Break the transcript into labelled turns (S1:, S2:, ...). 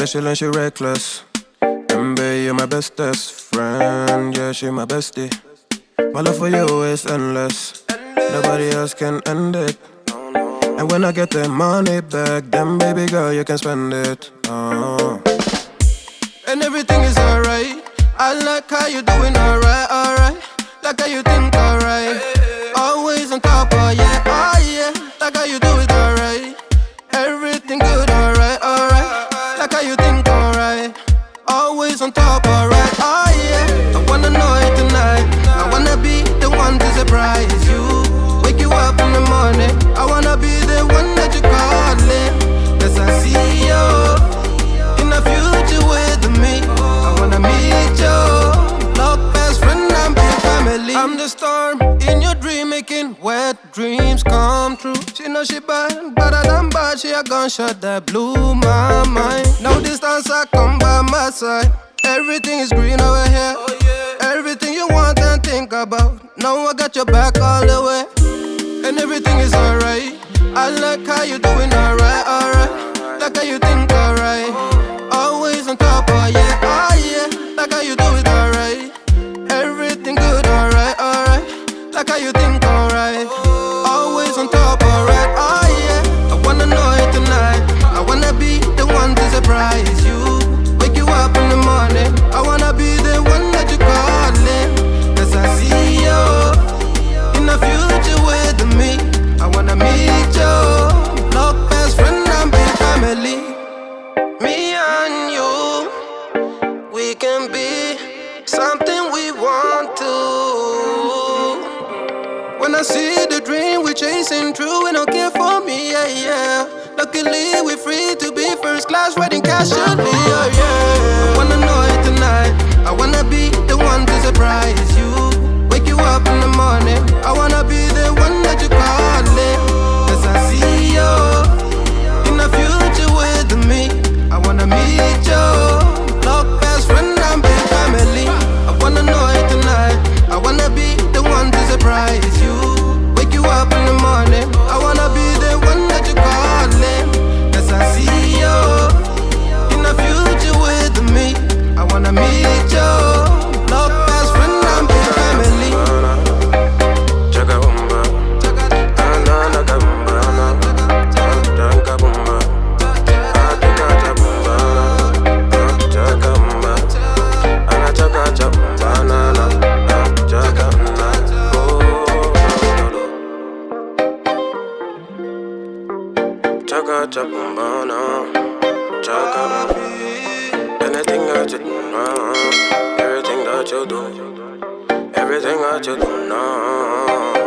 S1: special and she reckless. Mbe, you're my bestest friend. Yeah, she my bestie. My love for you is endless. Nobody else can end it. And when I get the money back, then baby girl, you can spend it. And everything is alright. I like how you doing alright, alright. Like how you think alright. Always on top, oh yeah, oh yeah. Like how you do it alright. Everything good, alright, alright. Like how you think alright. Always on top, alright, oh yeah. I wanna know it tonight. I wanna be the one to surprise you. Wake you up in the morning. I wanna be the one that you calling. Cause I see you in the future with me. I wanna meet you. Love best friend and big family. I'm the storm in your dream, making wet dreams come true. She know she bad, better than bad. She a gunshot that blew my mind. No distance, I come by my side. Everything is green over here. Everything you want and think about. Now I got your back all the way. And everything is alright. I like how you doing alright, alright. Like how you think alright. Always on top, oh yeah, oh yeah. Like how you do it alright. Everything good, alright, alright. Like how you think alright. Always on top, alright, oh yeah. I wanna know it tonight. I wanna be the one to surprise you. Wake you up in the morning. I wanna be the one that you calling. Cause I see you in the future with me. I wanna meet you. Love best friend and big family. Me and you, we can be something we want to. When I see the dream we're chasing true, and don't care for me, yeah, yeah. Luckily we're free to be first class, wedding casually, oh yeah. I wanna know it tonight. I wanna be the one to surprise you. Wake you up in the morning. I wanna be the one that you calling. Cause I see you in the future with me. I wanna meet you. Love best friend and big family. I wanna know it tonight. I wanna be the one to surprise you. Wake you up in the morning. I wanna be the one that you calling. Cause I see you in the future with me. I wanna meet you. Love best friend and big family. Anything that you do, everything that you do now.